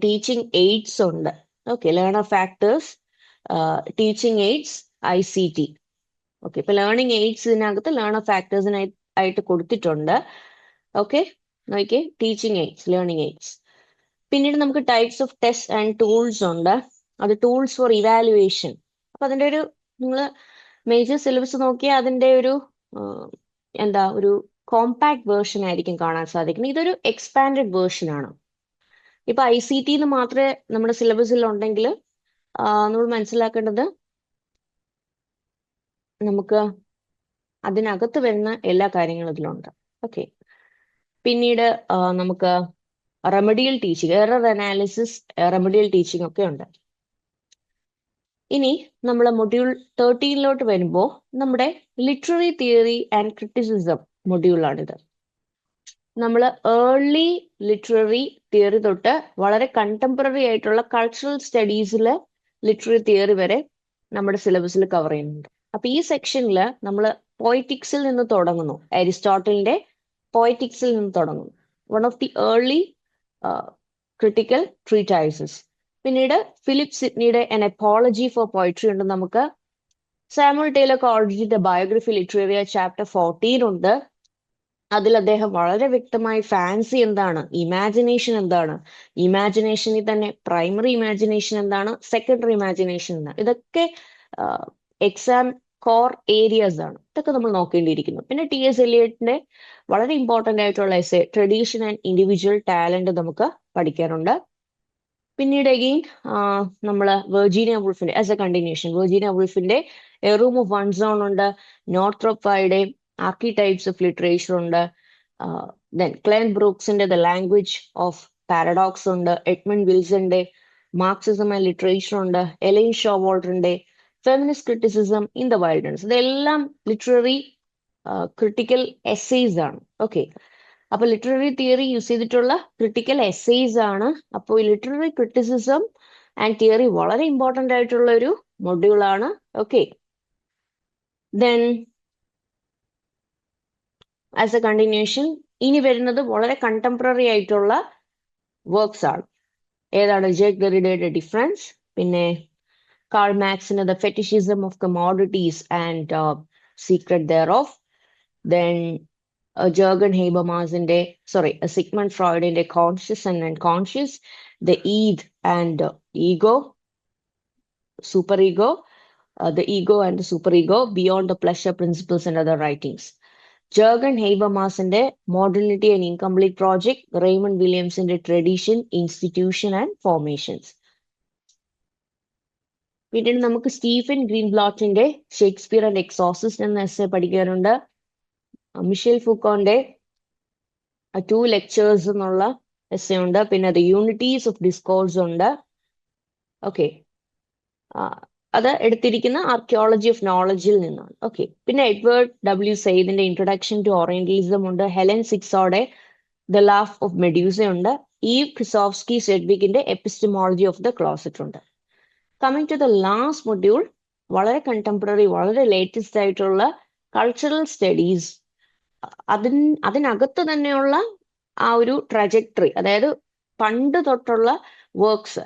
ടീച്ചിങ് എയ്ഡ്സ് ഉണ്ട്. Okay. Learner factors, teaching AIDS, ICT. Okay. ഇപ്പൊ ലേണിംഗ് എയ്ഡ്സ് ഇതിനകത്ത് ലേണർ ഫാക്ടേഴ്സിനായിട്ട് കൊടുത്തിട്ടുണ്ട്. ഓക്കെ. നോക്കിയേ, ടീച്ചിങ് എയ്ഡ്സ്, ലേണിംഗ് എയ്ഡ്സ്. പിന്നീട് നമുക്ക് types of test and tools ഉണ്ട്. അത് ടൂൾസ് ഫോർ ഇവാലുവേഷൻ. അപ്പൊ അതിന്റെ ഒരു നിങ്ങൾ മേജർ സിലബസ് നോക്കിയാൽ അതിന്റെ ഒരു ഒരു കോമ്പാക്ട് വേർഷൻ ആയിരിക്കും കാണാൻ സാധിക്കുന്നത്. ഇതൊരു എക്സ്പാൻഡഡ് വേർഷൻ ആണ്. ഇപ്പൊ ICT എന്ന് മാത്രമേ നമ്മുടെ സിലബസിൽ ഉണ്ടെങ്കിൽ നമ്മൾ മനസ്സിലാക്കേണ്ടത് നമുക്ക് അതിനകത്ത് വരുന്ന എല്ലാ കാര്യങ്ങളും ഇതിലുണ്ട്. ഓക്കെ. പിന്നീട് നമുക്ക് remedial teaching, error analysis, remedial teaching ഒക്കെ ഉണ്ട്. ഇനി നമ്മൾ മൊഡ്യൂൾ 13 വരുമ്പോൾ നമ്മുടെ ലിറ്റററി തിയറി ആൻഡ് ക്രിറ്റിസിസം മൊഡ്യൂളാണിത്. നമ്മൾ ഏർലി ലിറ്റററി തിയറി തൊട്ട് വളരെ കണ്ടംപററി ആയിട്ടുള്ള കൾച്ചറൽ സ്റ്റഡീസിലെ ലിറ്റററി തിയറി വരെ നമ്മുടെ സിലബസിൽ കവർ ചെയ്യുന്നുണ്ട്. അപ്പൊ ഈ സെക്ഷനിൽ നമ്മൾ പോയറ്റിക്സിൽ നിന്ന് തുടങ്ങുന്നു. അരിസ്റ്റോട്ടലിന്റെ പോയറ്റിക്സിൽ നിന്ന് തുടങ്ങുന്നു. One of the early critical treatises. പിന്നീട് ഫിലിപ്പ് സിഡ്നിയുടെ എൻ എപ്പോളജി ഫോർ പോയിട്രി ഉണ്ട്. നമുക്ക് സാമുവൽ ടൈലർ കോൾറിഡ്ജിന്റെ ബയോഗ്രഫി ലിറ്ററേറിയ ചാപ്റ്റർ 14 ഉണ്ട്. അതിൽ അദ്ദേഹം വളരെ വ്യക്തമായി ഫാൻസി എന്താണ്, ഇമാജിനേഷൻ എന്താണ്, ഇമാജിനേഷനിൽ തന്നെ പ്രൈമറി ഇമാജിനേഷൻ എന്താണ്, സെക്കൻഡറി ഇമാജിനേഷൻ എന്താണ്, ഇതൊക്കെ എക്സാം കോർ ഏരിയാസ് ആണ്. ഇതൊക്കെ നമ്മൾ നോക്കേണ്ടിയിരിക്കുന്നു. പിന്നെ TS എലിയറ്റിന്റെ വളരെ ഇമ്പോർട്ടന്റ് ആയിട്ടുള്ള essay tradition and individual talent നമുക്ക് പഠിക്കാനുണ്ട്. പിന്നീട് അഗെയിൻ നമ്മൾ വെർജീനിയ വുൾഫിന്റെ ആസ് എ കണ്ടിന്യൂഷൻ വെർജീനിയ വുൾഫിന്റെ a room of one's own ഉണ്ട്. നോർത്രപ്പ് വൈയുടെ ആർക്കിടൈപ്സ് ഓഫ് ലിറ്ററേച്ചർ ഉണ്ട്. ദെൻ ക്ലെൻ ബ്രൂക്സിന്റെ ദ ലാംഗ്വേജ് ഓഫ് പാരഡോക്സ് ഉണ്ട്. എഡ്മണ്ട് വിൽസന്റെ മാർക്സിസം ആൻഡ് ലിറ്ററേച്ചർ ഉണ്ട്. എലൈൻ ഷോവാൾട്ടറിന്റെ feminist criticism in the wilderness. ഇതെല്ലാം ലിറ്റററി ക്രിട്ടിക്കൽ എസ്സേസ് ആണ്. ഓക്കെ. അപ്പൊ ലിറ്റററി തിയറി യൂസ് ചെയ്തിട്ടുള്ള ക്രിട്ടിക്കൽ എസ്സേസ് ആണ്. അപ്പോൾ ലിറ്റററി ക്രിറ്റിസിസം ആൻഡ് തിയറി വളരെ ഇമ്പോർട്ടന്റ് ആയിട്ടുള്ള ഒരു മൊഡ്യൂൾ ആണ്. Okay. Then as a continuation ഇനി വരുന്നത് വളരെ കണ്ടംപററി ആയിട്ടുള്ള വർക്ക്സ് ആണ്. ഏതാണ്? ജാക്ക് ഡെറിഡയുടെ ഡിഫറൻസ്, പിന്നെ കാൾ മാർക്സിന്റെ the fetishism of commodities and secret thereof. Then Sigmund ഫ്രോയിഡിന്റെ conscious and unconscious, the id and ego, super ego, the ego and the super ego, beyond the pleasure principles and other writings. Jurgen ഹെയ്ബമാസിന്റെ modernity and incomplete project, Raymond വില്യംസിന്റെ tradition, institution and formations. പിന്നീട് നമുക്ക് Stephen ഗ്രീൻബ്ലോട്ടിന്റെ Shakespeare and exorcist എന്ന essay പഠിക്കാനുണ്ട്. Michel ഫൂക്കോന്റെ 2 lectures എന്നുള്ള essay ഉണ്ട്. പിന്നെ ദ യൂണിറ്റീസ് ഓഫ് ഡിസ്കോഴ്സ് ഉണ്ട്. ഓക്കെ. അത് എടുത്തിരിക്കുന്ന ആർക്കിയോളജി ഓഫ് നോളജിൽ നിന്നാണ്. ഓക്കെ. പിന്നെ എഡ്വേർഡ് W. സെയ്ദിന്റെ ഇൻട്രൊഡക്ഷൻ ടു ഓറിയന്റലിസം ഉണ്ട്. ഹെലൻ സിക്സോടെ ദ ലാഫ് ഓഫ് മെഡ്യൂസ ഉണ്ട്. ഈവ് ക്രിസോഫ്സ്കി സെഡ്വിക്കിന്റെ എപ്പിസ്റ്റമോളജി ഓഫ് ദ ക്ലോസറ്റ് ഉണ്ട്. Coming to the last module, വളരെ കണ്ടംപററി, വളരെ ലേറ്റസ്റ്റ് ആയിട്ടുള്ള കൾച്ചറൽ സ്റ്റഡീസ്. അതിനകത്ത് തന്നെയുള്ള ആ ഒരു ട്രജക്ടറി, അതായത് പണ്ട് തൊട്ടുള്ള വർക്ക്സ്,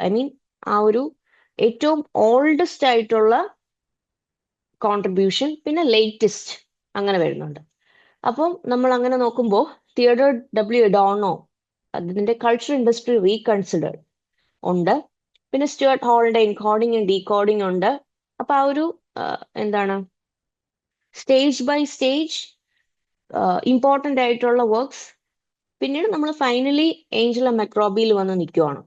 ആ ഒരു ഏറ്റവും ഓൾഡസ്റ്റ് ആയിട്ടുള്ള കോൺട്രിബ്യൂഷൻ, പിന്നെ ലേറ്റസ്റ്റ്, അങ്ങനെ വരുന്നുണ്ട്. അപ്പം നമ്മൾ അങ്ങനെ നോക്കുമ്പോൾ തിയഡർ W. അഡോർണോ അതിന്റെ കൾച്ചർ ഇൻഡസ്ട്രി റീകൺസിഡേർഡ് ഉണ്ട്. പിന്നെ സ്റ്റുവർട്ട് ഹാളിന്റെ എൻകോഡിങ് ആൻഡ് ഡീകോഡിങ് ഉണ്ട്. അപ്പൊ ആ ഒരു സ്റ്റേജ് ബൈ സ്റ്റേജ് ഇമ്പോർട്ടൻ്റ് ആയിട്ടുള്ള വർക്ക്സ്. പിന്നീട് നമ്മൾ ഫൈനലി ഏഞ്ചല മെക്രോബിയിൽ വന്ന് നിൽക്കുവാണ്.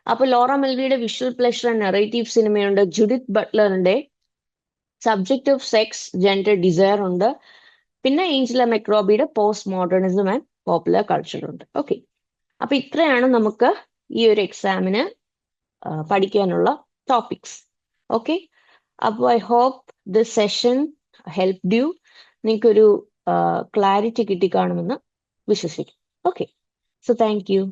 അപ്പൊ ലോറ മെൽവിയുടെ വിഷ്വൽ പ്ലഷർ ആൻഡ് നെറേറ്റീവ് സിനിമയുണ്ട്. ജുഡിത്ത് ബട്ട്ലറിന്റെ subject of sex gender desire ഉണ്ട്. പിന്നെ ഏഞ്ചല മെക്രോബിയുടെ post modernism and popular culture ഉണ്ട്. ഓക്കെ, അപ്പൊ ഇത്രയാണ് നമുക്ക് ഈ ഒരു എക്സാമിന് പഠിക്കാനുള്ള ടോപ്പിക്സ്. ഓക്കെ, അപ്പോൾ I hope this session helped you. നിങ്ങൾക്കൊരു ക്ലാരിറ്റി കിട്ടിക്കാണുമെന്ന് വിശ്വസിക്കും. Okay, so thank U.